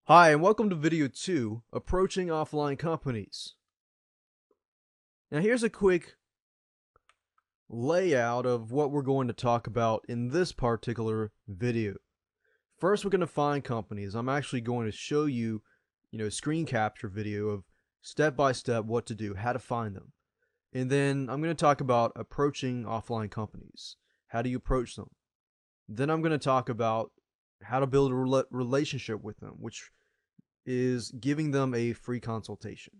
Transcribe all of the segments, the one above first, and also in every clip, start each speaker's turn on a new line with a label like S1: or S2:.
S1: Hi, and welcome to video 2, Approaching Offline Companies. Now here's a quick layout of what we're going to talk about in this particular video. First, we're going to find companies. I'm actually going to show you, screen capture video of step by step what to do, how to find them. And then I'm going to talk about approaching offline companies. How do you approach them? Then I'm going to talk about how to build a relationship with them, which is giving them a free consultation.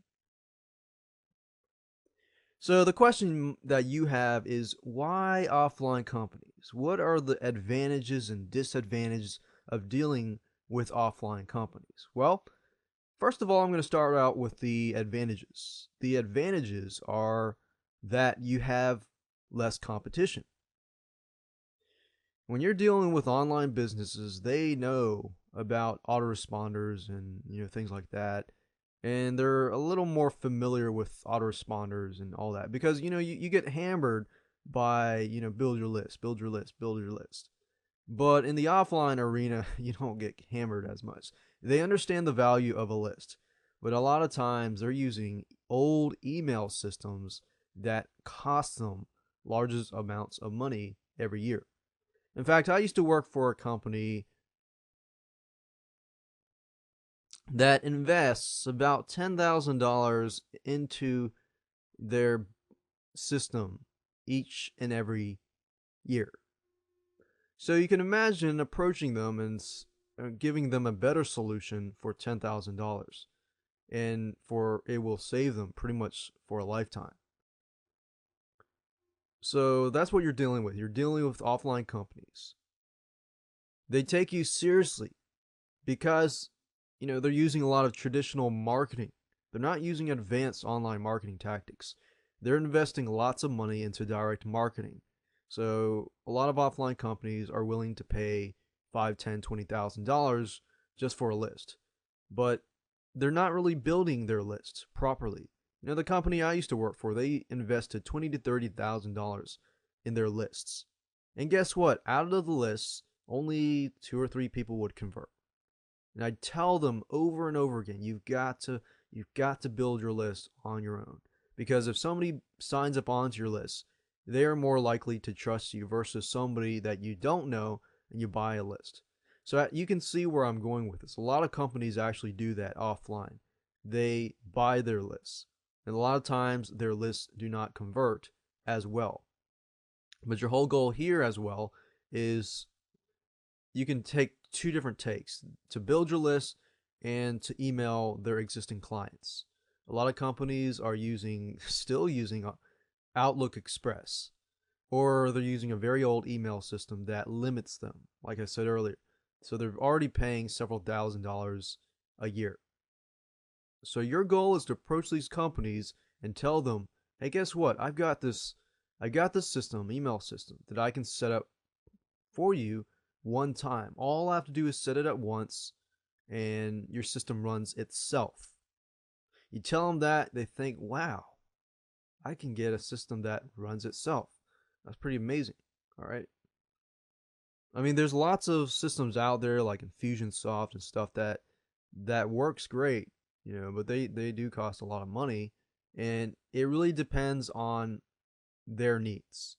S1: So the question that you have is why offline companies? What are the advantages and disadvantages of dealing with offline companies? Well, first of all, I'm going to start out with the advantages. The advantages are that you have less competition. When you're dealing with online businesses, they know about autoresponders and things like that, and they're a little more familiar with autoresponders and all that because you get hammered by build your list, build your list, build your list. But in the offline arena, you don't get hammered as much. They understand the value of a list, but a lot of times they're using old email systems that cost them largest amounts of money every year. In fact, I used to work for a company that invests about $10,000 into their system each and every year. So you can imagine approaching them and giving them a better solution for $10,000, and for it will save them pretty much for a lifetime. So that's what you're dealing with. You're dealing with offline companies. They take you seriously because they're using a lot of traditional marketing. They're not using advanced online marketing tactics. They're investing lots of money into direct marketing. So a lot of offline companies are willing to pay five, ten, $20,000 just for a list, but they're not really building their lists properly. The company I used to work for, they invested $20,000 to $30,000 in their lists, and guess what? Out of the lists, only two or three people would convert. And I tell them over and over again, you've got to build your list on your own. Because if somebody signs up onto your list, they are more likely to trust you versus somebody that you don't know and you buy a list. So you can see where I'm going with this. A lot of companies actually do that offline. They buy their lists. And a lot of times their lists do not convert as well. But your whole goal here as well is you can take two different takes to build your list and to email their existing clients. A lot of companies are still using Outlook Express, or they're using a very old email system that limits them, like I said earlier. So they're already paying several $1,000s a year. So your goal is to approach these companies and tell them, hey, guess what? I got this system, email system that I can set up for you one time. All I have to do is set it up once and your system runs itself. You tell them that, they think, wow, I can get a system that runs itself. That's pretty amazing. All right. I mean, there's lots of systems out there like Infusionsoft and stuff that works great, but they do cost a lot of money, and it really depends on their needs.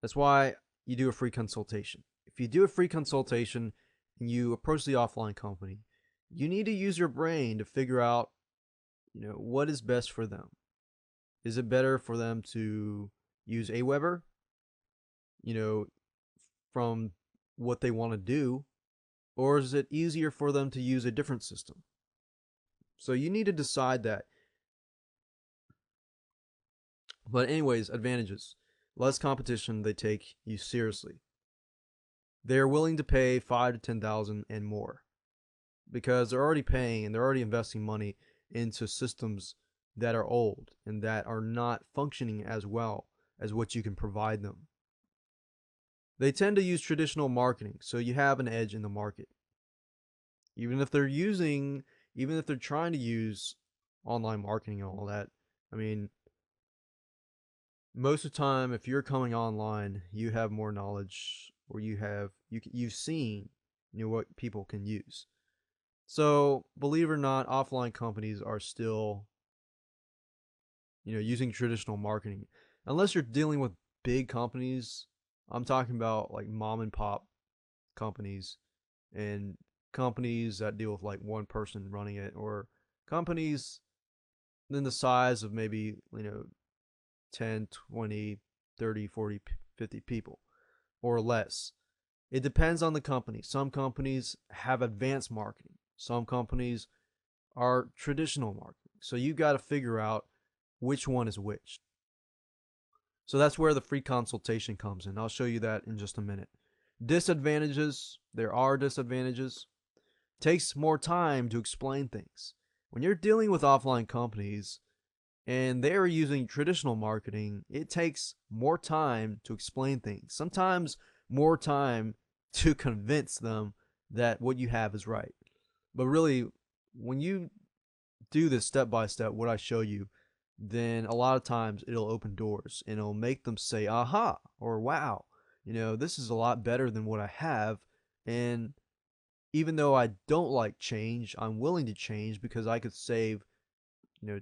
S1: That's why you do a free consultation. If you do a free consultation and you approach the offline company, you need to use your brain to figure out, what is best for them. Is it better for them to use Aweber, you know, from what they want to do, or is it easier for them to use a different system? So you need to decide that. But anyways, advantages. Less competition, they take you seriously. They are willing to pay 5 to 10,000 and more because they're already paying and they're already investing money into systems that are old and that are not functioning as well as what you can provide them. They tend to use traditional marketing, so you have an edge in the market. Even if they're using, even if they're trying to use online marketing and all that, I mean, most of the time, if you're coming online, you have more knowledge, or you've seen, what people can use. So, believe it or not, offline companies are still, using traditional marketing. Unless you're dealing with big companies, I'm talking about like mom and pop companies and companies that deal with like one person running it, or companies in the size of maybe, 10, 20, 30, 40, 50 people or less. It depends on the company. Some companies have advanced marketing. Some companies are traditional marketing. So you got to figure out which one is which. So that's where the free consultation comes in. I'll show you that in just a minute. Disadvantages, there are disadvantages. Takes more time to explain things. When you're dealing with offline companies and they're using traditional marketing, it takes more time to explain things. Sometimes more time to convince them that what you have is right. But really, when you do this step by step, what I show you, then a lot of times it'll open doors and it'll make them say, aha, or wow, this is a lot better than what I have. And even though I don't like change, I'm willing to change because I could save,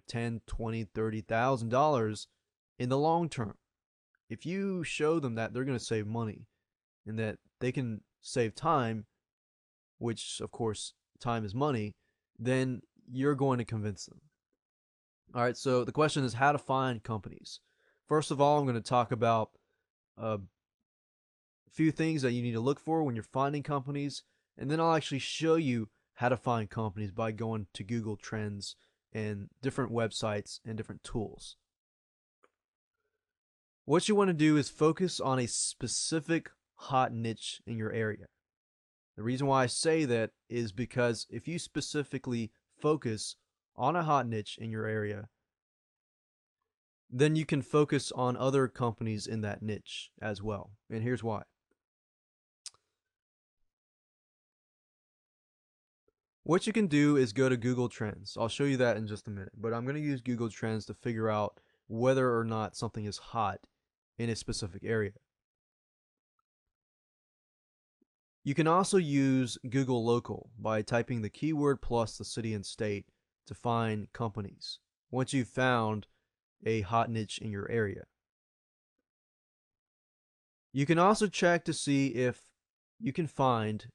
S1: 10, 20, $30,000 in the long term. If you show them that they're going to save money and that they can save time, which of course time is money, then you're going to convince them. All right, so the question is how to find companies. First of all, I'm going to talk about a few things that you need to look for when you're finding companies, and then I'll actually show you how to find companies by going to Google Trends and different websites and different tools. What you want to do is focus on a specific hot niche in your area. The reason why I say that is because if you specifically focus on a hot niche in your area, then you can focus on other companies in that niche as well. And here's why. What you can do is go to Google Trends. I'll show you that in just a minute, but I'm going to use Google Trends to figure out whether or not something is hot in a specific area. You can also use Google Local by typing the keyword plus the city and state to find companies once you've found a hot niche in your area. You can also check to see if you can find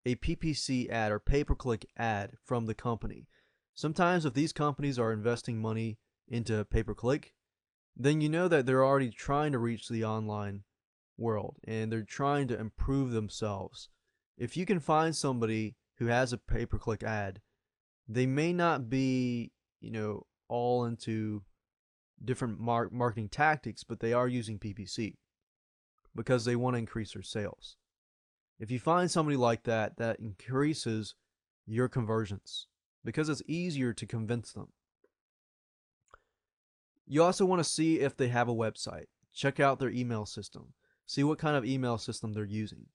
S1: a PPC ad or pay-per-click ad from the company. Sometimes if these companies are investing money into pay-per-click, then you know that they're already trying to reach the online world and they're trying to improve themselves. If you can find somebody who has a pay-per-click ad, they may not be, all into different marketing tactics, but they are using PPC because they want to increase their sales. If you find somebody like that, that increases your conversions because it's easier to convince them. You also want to see if they have a website. Check out their email system. See what kind of email system they're using.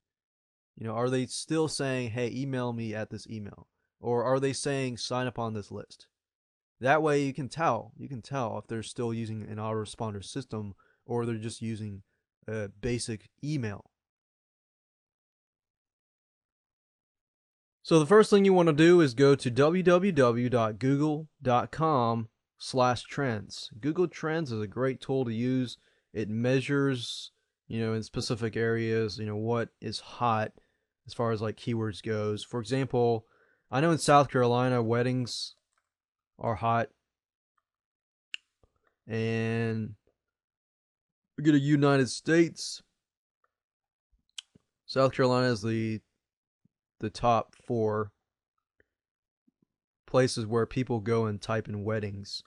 S1: Are they still saying, hey, email me at this email? Or are they saying, sign up on this list? That way you can tell. You can tell if they're still using an autoresponder system or they're just using a basic email. So the first thing you want to do is go to www.google.com/trends. Google Trends is a great tool to use. It measures, in specific areas, what is hot as far as like keywords goes. For example, I know in South Carolina, weddings are hot. And we get a United States. South Carolina is the top 4 places where people go and type in weddings.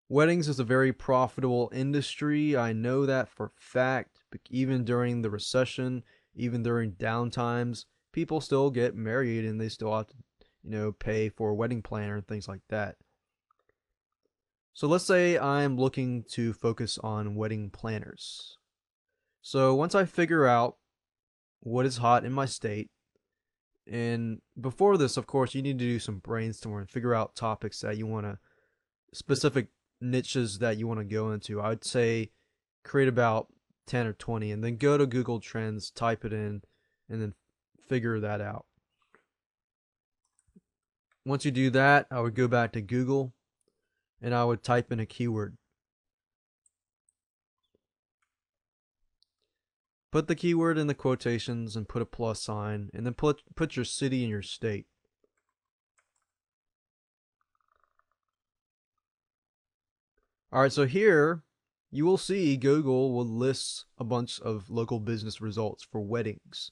S1: Weddings is a very profitable industry. I know that for a fact. Even during the recession, even during downtimes, people still get married and they still have to, pay for a wedding planner and things like that. So let's say I'm looking to focus on wedding planners. So once I figure out what is hot in my state, and before this, of course, you need to do some brainstorming, figure out topics that you want to, specific niches that you want to go into. I would say create about 10 or 20 and then go to Google Trends, type it in, and then figure that out. once you do that, I would go back to Google and I would type in a keyword. Put the keyword in the quotations and put a plus sign, and then put your city and your state. Alright, so here you will see Google will list a bunch of local business results for weddings.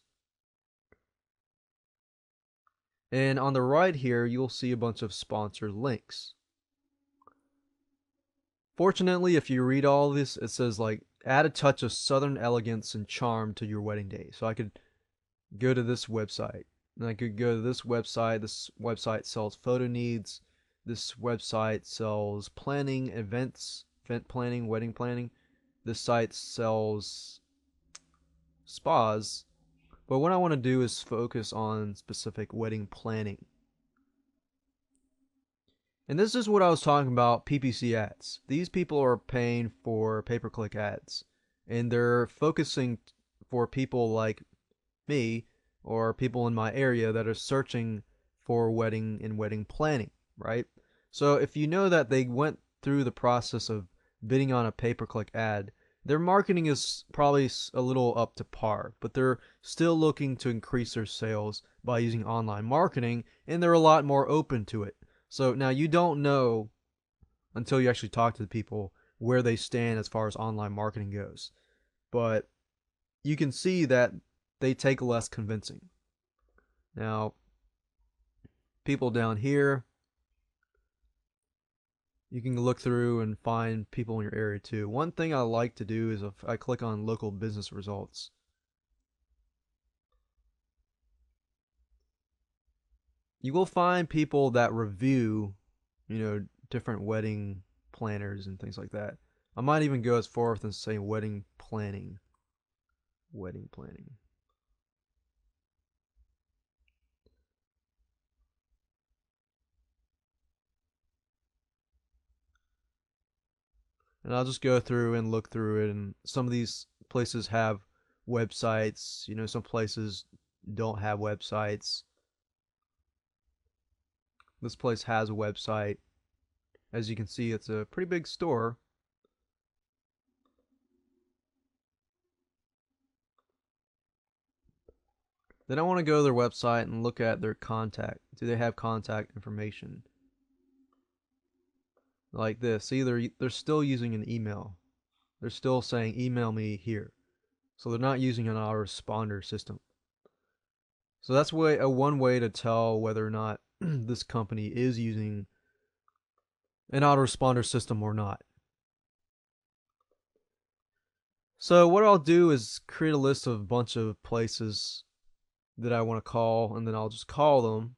S1: And on the right here, you'll see a bunch of sponsored links. Fortunately, if you read all this, it says like, add a touch of southern elegance and charm to your wedding day. So I could go to this website, and I could go to this website. This website sells photo needs. This website sells planning, event planning, wedding planning. This site sells spas. But what I want to do is focus on specific wedding planning. And this is what I was talking about, PPC ads. These people are paying for pay-per-click ads. And they're focusing for people like me or people in my area that are searching for wedding and wedding planning, right? So if you know that they went through the process of bidding on a pay-per-click ad, their marketing is probably a little up to par, but they're still looking to increase their sales by using online marketing, and they're a lot more open to it. So now you don't know until you actually talk to the people where they stand as far as online marketing goes. But you can see that they take less convincing. Now, people down here, you can look through and find people in your area too. One thing I like to do is if I click on local business results, you will find people that review, different wedding planners and things like that. I might even go as far as say wedding planning. Wedding planning. And I'll just go through and look through it, and some of these places have websites, some places don't have websites. This place has a website. As you can see, it's a pretty big store. Then I want to go to their website and look at their contact. Do they have contact information? Like this. See, they're still using an email. They're still saying email me here. So they're not using an autoresponder system. So that's one way to tell whether or not this company is using an autoresponder system or not. So what I'll do is create a list of a bunch of places that I want to call, and then I'll just call them.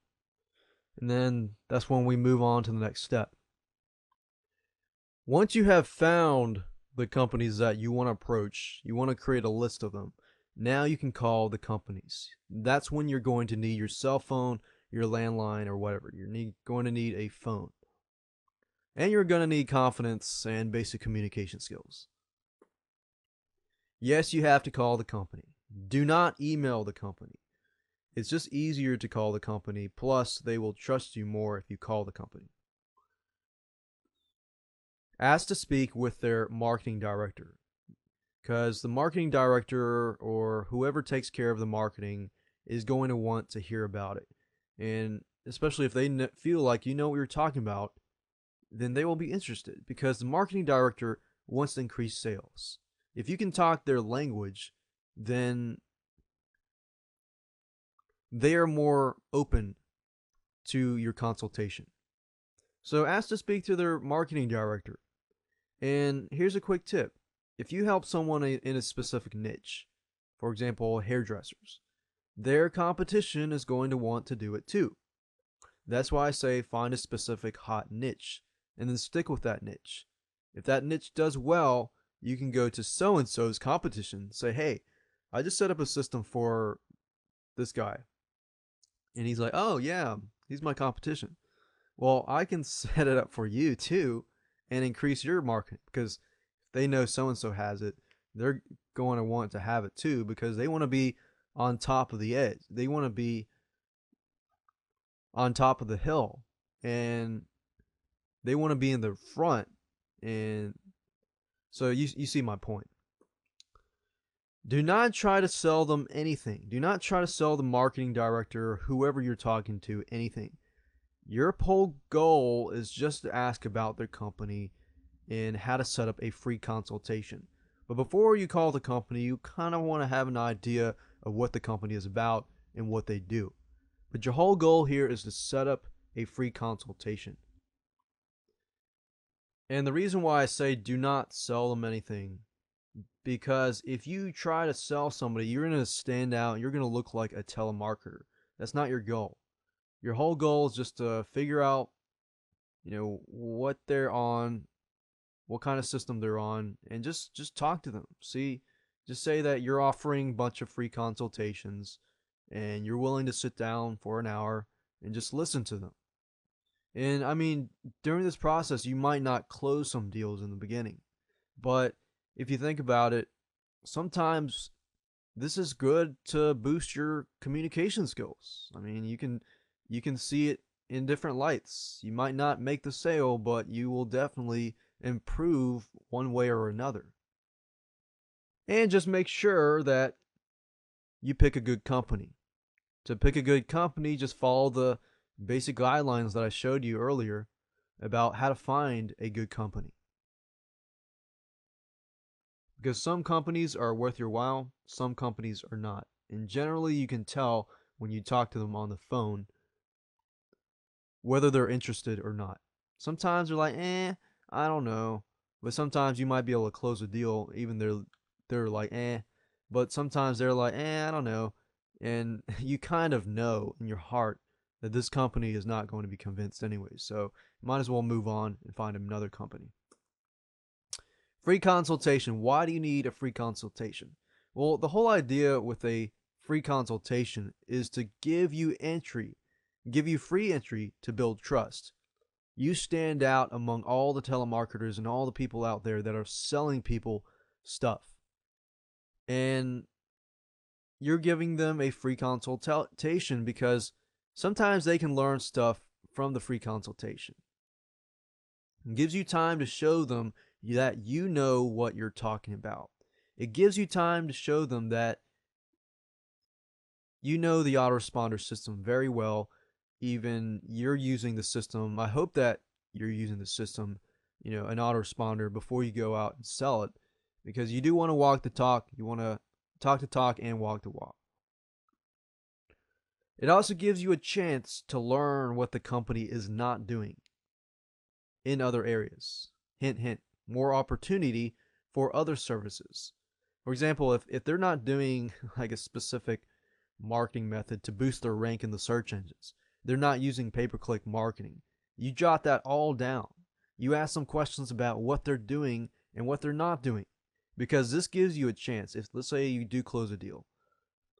S1: And then that's when we move on to the next step. Once you have found the companies that you want to approach, you want to create a list of them. Now you can call the companies. That's when you're going to need your cell phone, your landline, or whatever. You're going to need a phone. And you're going to need confidence and basic communication skills. Yes, you have to call the company. Do not email the company. It's just easier to call the company, plus they will trust you more if you call the company. Ask to speak with their marketing director, because the marketing director or whoever takes care of the marketing is going to want to hear about it. And especially if they feel like you know what you're talking about, then they will be interested, because the marketing director wants to increase sales. If you can talk their language, then they are more open to your consultation. So ask to speak to their marketing director. And here's a quick tip. If you help someone in a specific niche, for example, hairdressers, their competition is going to want to do it too. That's why I say find a specific hot niche and then stick with that niche. If that niche does well, you can go to so-and-so's competition, say, hey, I just set up a system for this guy. And he's like, oh yeah, he's my competition. Well, I can set it up for you too and increase your market, because if they know so-and-so has it, they're going to want to have it too, because they want to be on top of the edge. They want to be on top of the hill, and they want to be in the front. And so you see my point. Do not try to sell them anything. Do not try to sell the marketing director or whoever you're talking to anything. Your whole goal is just to ask about their company and how to set up a free consultation. But before you call the company, you kind of want to have an idea of what the company is about and what they do. But your whole goal here is to set up a free consultation. And the reason why I say do not sell them anything, because if you try to sell somebody, you're going to stand out, you're going to look like a telemarketer. That's not your goal. Your whole goal is just to figure out, what they're on, what kind of system they're on, and just talk to them. See, just say that you're offering a bunch of free consultations and you're willing to sit down for an hour and just listen to them. And I mean, during this process, you might not close some deals in the beginning, but if you think about it, sometimes this is good to boost your communication skills. I mean, you can see it in different lights. You might not make the sale, but you will definitely improve one way or another. And just make sure that you pick a good company. To pick a good company, just follow the basic guidelines that I showed you earlier about how to find a good company. Because some companies are worth your while, some companies are not. And generally, you can tell when you talk to them on the phone whether they're interested or not. Sometimes they're like, I don't know. But sometimes you might be able to close a deal even they're like, But sometimes they're like, I don't know. And you kind of know in your heart that this company is not going to be convinced anyway. So you might as well move on and find another company. Free consultation. Why do you need a free consultation? Well, the whole idea with a free consultation is to give you free entry to build trust. You stand out among all the telemarketers and all the people out there that are selling people stuff. And you're giving them a free consultation because sometimes they can learn stuff from the free consultation. It gives you time to show them that you know what you're talking about. It gives you time to show them that you know the autoresponder system very well. Even you're using the system. I hope that you're using the system, an autoresponder before you go out and sell it, because you do want to walk the talk. You want to talk the talk and walk the walk. It also gives you a chance to learn what the company is not doing in other areas. Hint, hint, more opportunity for other services. For example, if they're not doing like a specific marketing method to boost their rank in the search engines, they're not using pay-per-click marketing, you jot that all down. You ask them questions about what they're doing and what they're not doing, because this gives you a chance. If, let's say, you do close a deal,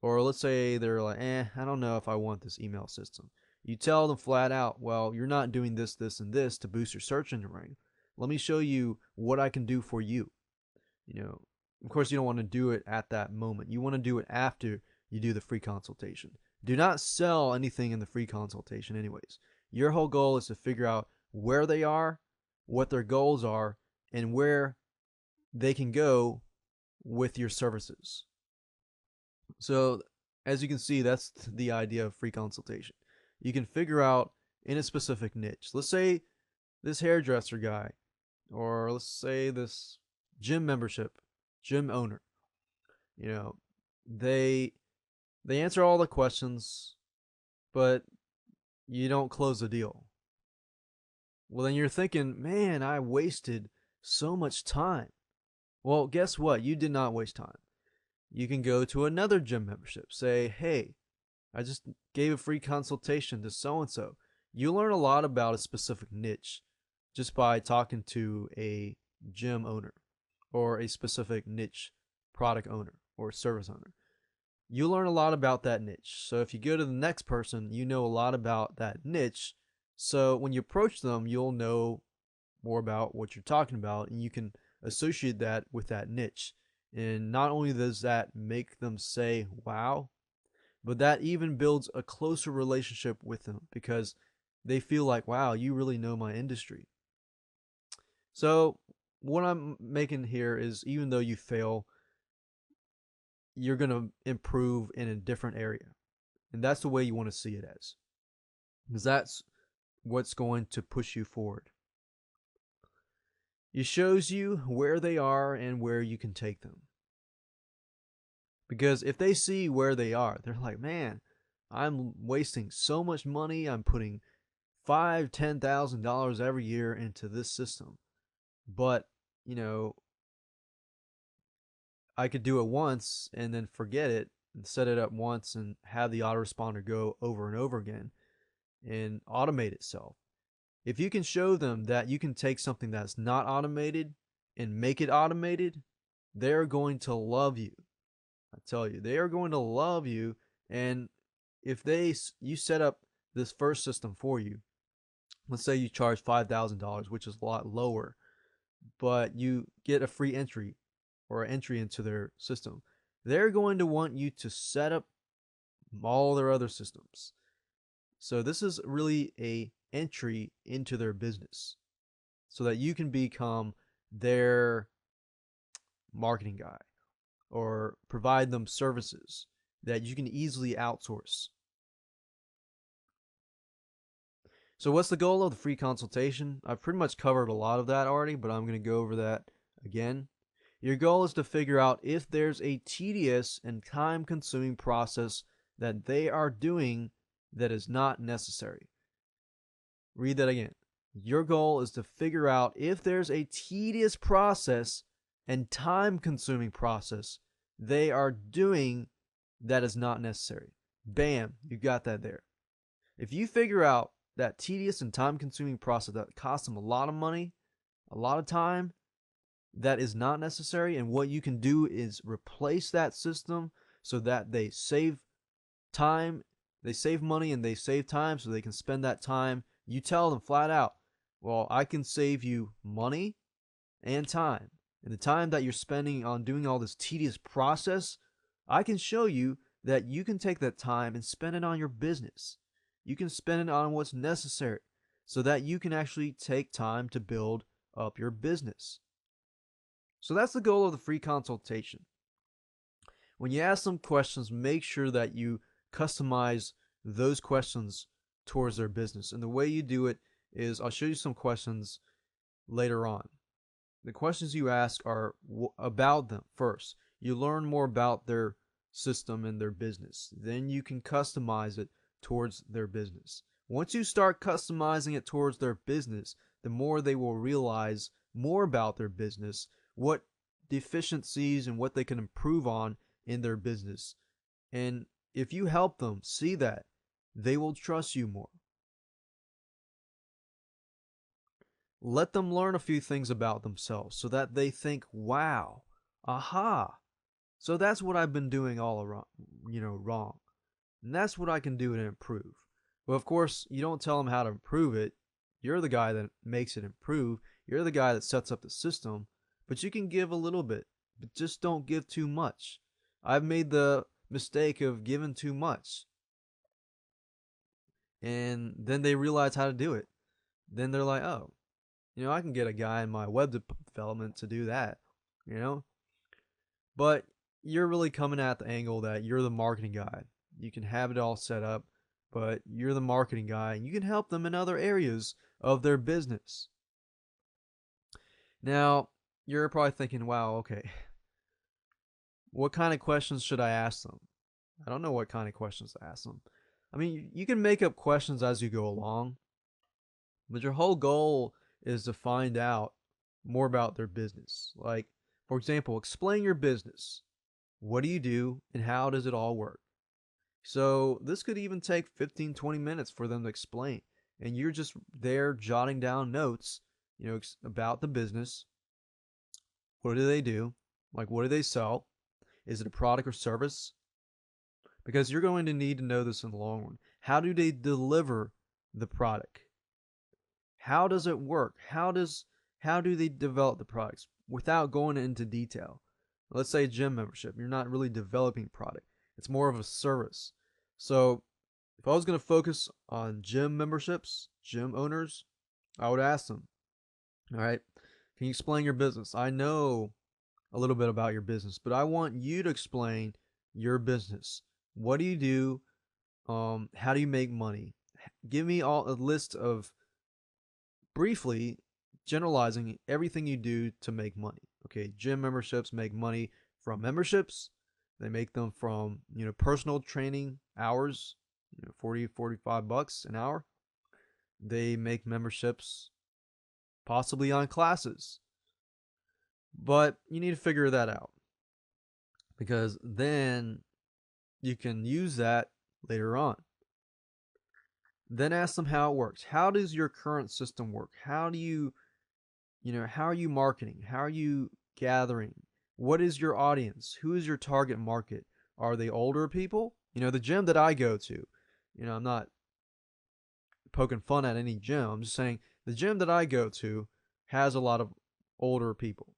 S1: or let's say they're like, I don't know if I want this email system. You tell them flat out, well, you're not doing this, this, and this to boost your search engine rank. Let me show you what I can do for you. Of course, you don't want to do it at that moment. You want to do it after you do the free consultation. Do not sell anything in the free consultation anyways. Your whole goal is to figure out where they are, what their goals are, and where they can go with your services. So, as you can see, that's the idea of free consultation. You can figure out in a specific niche. Let's say this hairdresser guy, or let's say this gym owner. They answer all the questions, but you don't close the deal. Well, then you're thinking, man, I wasted so much time. Well, guess what? You did not waste time. You can go to another gym membership. Say, hey, I just gave a free consultation to so-and-so. You learn a lot about a specific niche just by talking to a gym owner or a specific niche product owner or service owner. You learn a lot about that niche. So if you go to the next person, you know a lot about that niche. So when you approach them, you'll know more about what you're talking about, and you can associate that with that niche. And not only does that make them say, wow, But that even builds a closer relationship with them because they feel like, wow, you really know my industry. So, what I'm making here is even though you fail, you're going to improve in a different area. And that's the way you want to see it as. Because that's what's going to push you forward. It shows you where they are and where you can take them. Because if they see where they are, they're like, man, I'm wasting so much money. I'm putting $5,000-$10,000 every year into this system. But, you know, I could do it once and then forget it and set it up once and have the autoresponder go over and over again and automate itself. If you can show them that you can take something that's not automated and make it automated, they're going to love you. I tell you, they are going to love you. And if you set up this first system for you, let's say you charge $5,000, which is a lot lower, but you get a free entry or an entry into their system, they're going to want you to set up all their other systems. So this is really a entry into their business so that you can become their marketing guy or provide them services that you can easily outsource. So what's the goal of the free consultation? I've pretty much covered a lot of that already, but I'm going to go over that again. Your goal is to figure out if there's a tedious and time-consuming process that they are doing that is not necessary. Read that again. Your goal is to figure out if there's a tedious process and time-consuming process they are doing that is not necessary. Bam, you got that there. If you figure out that tedious and time-consuming process that costs them a lot of money, a lot of time, that is not necessary, and what you can do is replace that system so that they save time, they save money, and they save time so they can spend that time. You tell them flat out, well, I can save you money and time. And the time that you're spending on doing all this tedious process, I can show you that you can take that time and spend it on your business. You can spend it on what's necessary so that you can actually take time to build up your business. So that's the goal of the free consultation. When you ask them questions, make sure that you customize those questions towards their business. And the way you do it is, I'll show you some questions later on. The questions you ask are about them first. You learn more about their system and their business. Then you can customize it towards their business. Once you start customizing it towards their business, the more they will realize more about their business, what deficiencies and what they can improve on in their business. And if you help them see that, they will trust you more. Let them learn a few things about themselves so that they think, wow, aha, so that's what I've been doing all around, wrong. And that's what I can do to improve. But of course, you don't tell them how to improve it. You're the guy that makes it improve. You're the guy that sets up the system. But you can give a little bit, but just don't give too much. I've made the mistake of giving too much. And then they realize how to do it. Then they're like, oh, I can get a guy in my web development to do that, But you're really coming at the angle that you're the marketing guy. You can have it all set up, but you're the marketing guy and you can help them in other areas of their business. Now, you're probably thinking, wow, okay, what kind of questions should I ask them? I don't know what kind of questions to ask them. I mean, you can make up questions as you go along, but your whole goal is to find out more about their business. Like, for example, explain your business. What do you do and how does it all work? So this could even take 15-20 minutes for them to explain. And you're just there jotting down notes, about the business. What do they do? Like, what do they sell? Is it a product or service? Because you're going to need to know this in the long run. How do they deliver the product? How does it work? How do they develop the products without going into detail? Let's say gym membership. You're not really developing product. It's more of a service. So if I was going to focus on gym memberships, gym owners, I would ask them, all right, can you explain your business? I know a little bit about your business, but I want you to explain your business. What do you do? How do you make money? Give me a list of, briefly generalizing everything you do to make money. Okay, gym memberships make money from memberships. They make them from, personal training hours, 40, 45 bucks an hour. They make memberships possibly on classes. But you need to figure that out, because then you can use that later on. Then ask them how it works. How does your current system work? How do you, how are you marketing? How are you gathering? What is your audience? Who is your target market? Are they older people? The gym that I go to, I'm not poking fun at any gym. I'm just saying the gym that I go to has a lot of older people,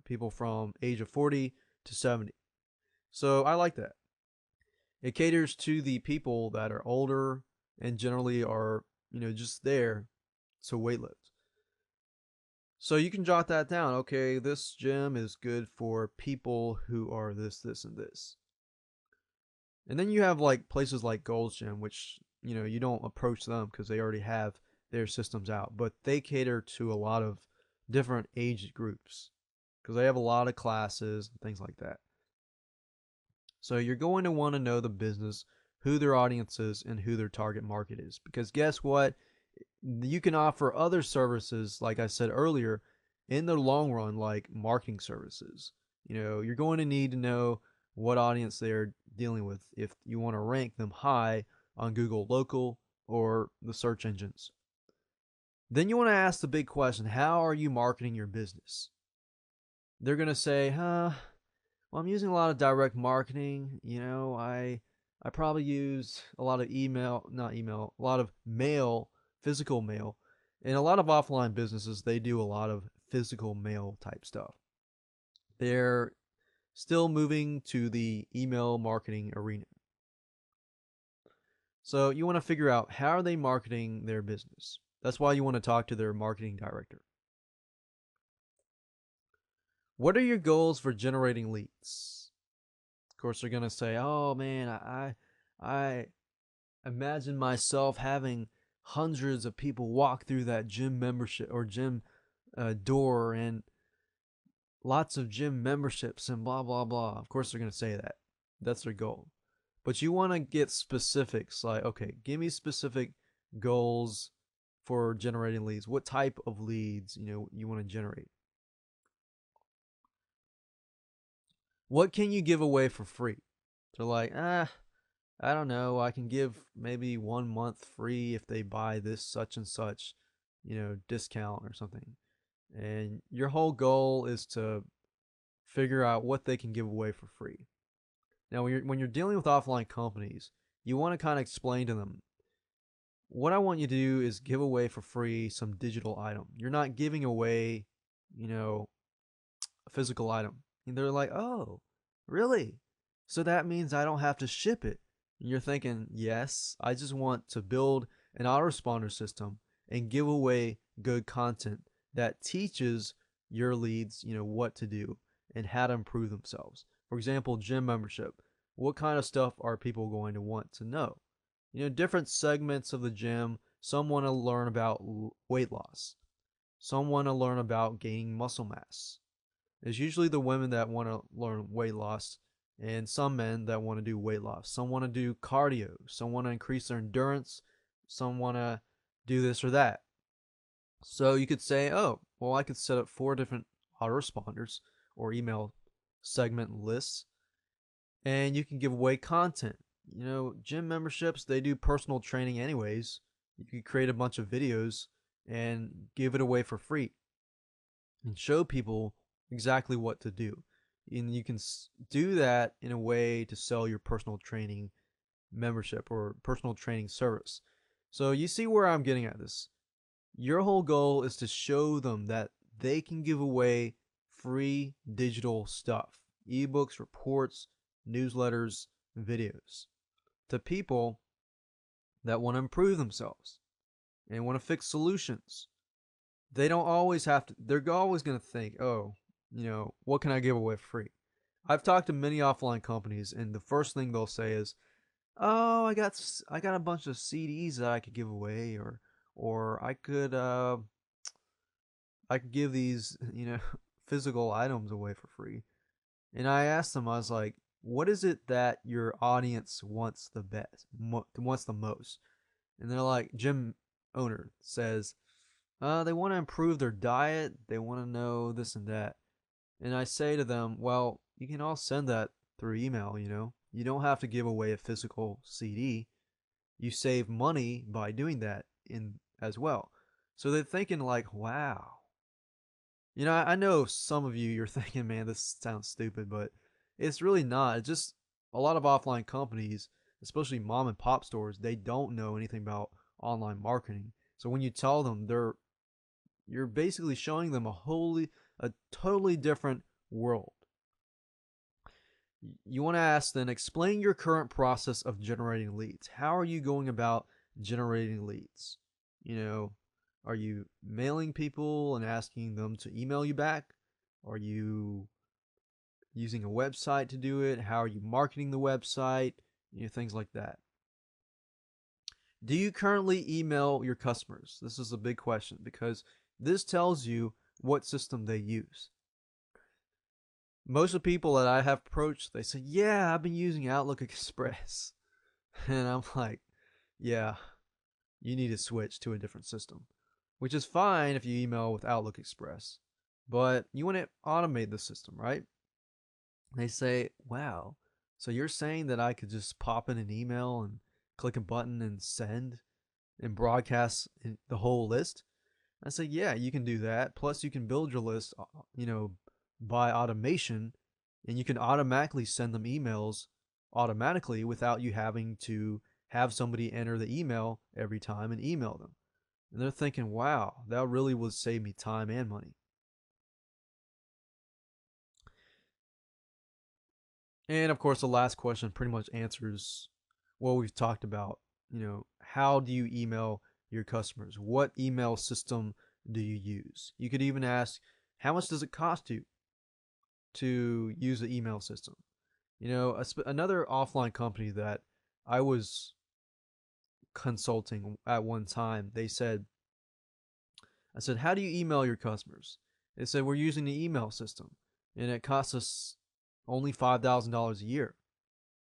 S1: people from age of 40 to 70. So I like that. It caters to the people that are older and generally are, just there to weightlift. So you can jot that down. Okay, this gym is good for people who are this, this, and this. And then you have like places like Gold's Gym, which, you don't approach them because they already have their systems out, but they cater to a lot of different age groups because they have a lot of classes and things like that. So you're going to want to know the business, who their audience is, and who their target market is. Because guess what? You can offer other services, like I said earlier, in the long run, like marketing services. You're going to need to know what audience they're dealing with if you want to rank them high on Google Local or the search engines. Then you want to ask the big question, how are you marketing your business? They're going to say, well, I'm using a lot of direct marketing. I probably use a lot of not email, a lot of mail, physical mail. And a lot of offline businesses, they do a lot of physical mail type stuff. They're still moving to the email marketing arena. So you want to figure out, how are they marketing their business? That's why you want to talk to their marketing director. What are your goals for generating leads? Of course, they're going to say, oh man, I imagine myself having hundreds of people walk through that gym membership or gym door, and lots of gym memberships and blah blah blah. Of course they're going to say that. That's their goal. But you want to get specifics, like, okay, give me specific goals for generating leads. What type of leads, you want to generate? What can you give away for free? They're like, I don't know. I can give maybe 1 month free if they buy this such and such, discount or something. And your whole goal is to figure out what they can give away for free. Now, when you're dealing with offline companies, you want to kind of explain to them, what I want you to do is give away for free some digital item. You're not giving away, a physical item. And they're like, oh, really? So that means I don't have to ship it. And you're thinking, yes, I just want to build an autoresponder system and give away good content that teaches your leads, what to do and how to improve themselves. For example, gym membership. What kind of stuff are people going to want to know? Different segments of the gym. Some want to learn about weight loss. Some want to learn about gaining muscle mass. It's usually the women that want to learn weight loss, and some men that want to do weight loss. Some want to do cardio. Some want to increase their endurance. Some want to do this or that. So you could say, oh, well, I could set up 4 different autoresponders or email segment lists, and you can give away content. Gym memberships, they do personal training anyways. You could create a bunch of videos and give it away for free and show people exactly what to do. And you can do that in a way to sell your personal training membership or personal training service. So you see where I'm getting at this. Your whole goal is to show them that they can give away free digital stuff, ebooks, reports, newsletters, videos. to people that want to improve themselves and want to fix solutions. They don't always have to, they're always going to think, oh, what can I give away for free? I've talked to many offline companies, and the first thing they'll say is, "Oh, I got a bunch of CDs that I could give away, or I could give these physical items away for free." And I asked them, I was like, "What is it that your audience wants the best, wants the most?" And they're like, gym owner says, they want to improve their diet, they want to know this and that. And I say to them, well, you can all send that through email. You don't have to give away a physical CD. You save money by doing that in as well. So they're thinking like, wow. I know some of you're thinking, man, this sounds stupid, but it's really not. It's just a lot of offline companies, especially mom and pop stores, they don't know anything about online marketing. So when you tell them, you're basically showing them a totally different world. You want to ask then, explain your current process of generating leads. How are you going about generating leads? Are you mailing people and asking them to email you back? Are you using a website to do it? How are you marketing the website? Things like that. Do you currently email your customers? This is a big question because this tells you what system they use. Most of the people that I have approached, they say, yeah, I've been using Outlook Express. And I'm like, yeah, you need to switch to a different system, which is fine if you email with Outlook Express, but you want to automate the system, right? They say, wow, so you're saying that I could just pop in an email and click a button and send and broadcast the whole list? I say, yeah, you can do that. Plus, you can build your list, by automation, and you can automatically send them emails automatically without you having to have somebody enter the email every time and email them. And they're thinking, wow, that really would save me time and money. And of course, the last question pretty much answers what we've talked about. How do you email your customers? What email system do you use? You could even ask, how much does it cost you to use the email system? Another offline company that I was consulting at one time, I said, how do you email your customers? They said, we're using the email system and it costs us only $5,000 a year.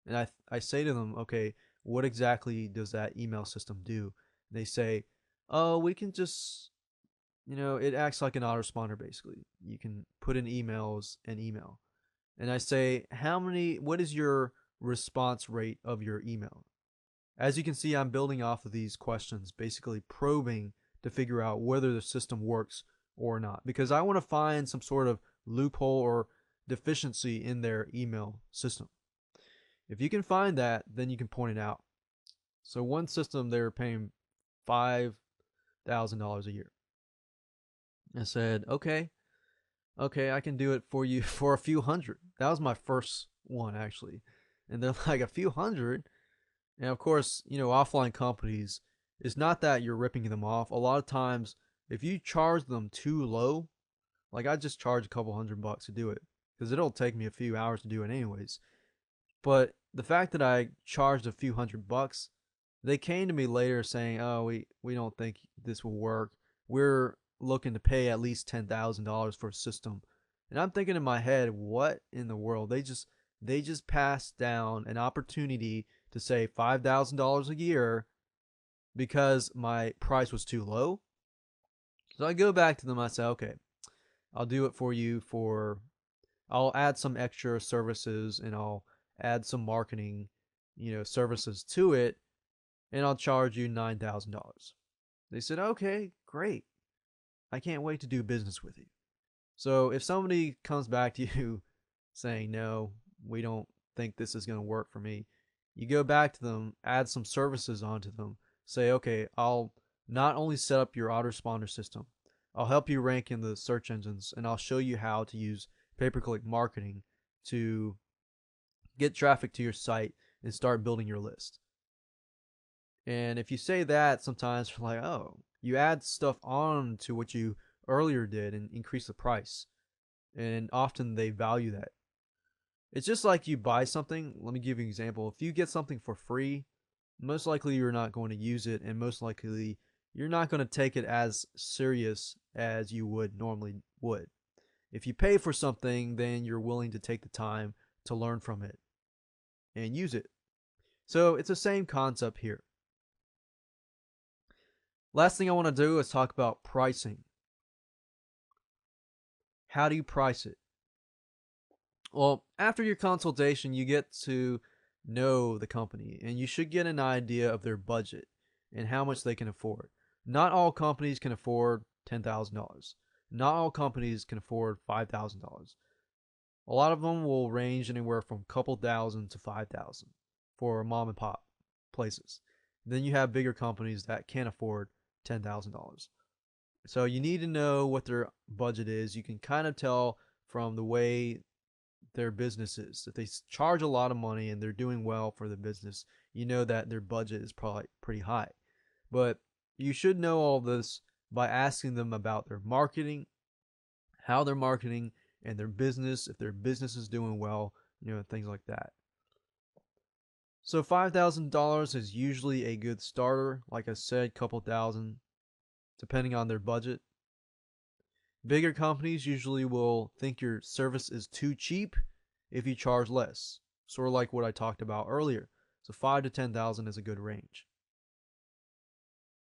S1: And I say to them, okay, what exactly does that email system do? They say, oh, we can just, it acts like an autoresponder basically. You can put in emails and email. And I say, what is your response rate of your email? As you can see, I'm building off of these questions, basically probing to figure out whether the system works or not, because I want to find some sort of loophole or deficiency in their email system. If you can find that, then you can point it out. So one system, they were paying $5,000 a year. I said, okay, I can do it for you for a few hundred. That was my first one, actually. And they're like, a few hundred? And of course, offline companies, it's not that you're ripping them off. A lot of times, if you charge them too low, like I just charge a couple $100 to do it, because it'll take me a few hours to do it anyways. But the fact that I charged a few $100, they came to me later saying, "Oh, we don't think this will work. We're looking to pay at least $10,000 for a system." And I'm thinking in my head, what in the world? They just passed down an opportunity to save $5,000 a year because my price was too low. So I go back to them. I say, okay, I'll do it for you I'll add some extra services and I'll add some marketing, services to it, and I'll charge you $9,000. They said, okay, great. I can't wait to do business with you. So if somebody comes back to you saying, no, we don't think this is going to work for me, you go back to them, add some services onto them, say, okay, I'll not only set up your autoresponder system, I'll help you rank in the search engines, and I'll show you how to use pay-per-click marketing to get traffic to your site and start building your list. And if you say that, sometimes you're like, oh, you add stuff on to what you earlier did and increase the price. And often they value that. It's just like you buy something. Let me give you an example. If you get something for free, most likely you're not going to use it, and most likely you're not going to take it as serious as you would normally would. If you pay for something, then you're willing to take the time to learn from it and use it. So it's the same concept here. Last thing I want to do is talk about pricing. How do you price it? Well, after your consultation, you get to know the company and you should get an idea of their budget and how much they can afford. Not all companies can afford $10,000. Not all companies can afford $5,000. A lot of them will range anywhere from a couple thousand to 5,000 for mom and pop places. Then you have bigger companies that can't afford $10,000. So you need to know what their budget is. You can kind of tell from the way their business is. If they charge a lot of money and they're doing well for the business, you know that their budget is probably pretty high. But you should know all this by asking them about their marketing, how they're marketing, and their business, if their business is doing well, things like that. So $5,000 is usually a good starter. Like I said, couple thousand, depending on their budget. Bigger companies usually will think your service is too cheap if you charge less. Sort of like what I talked about earlier. So 5 to 10,000 is a good range.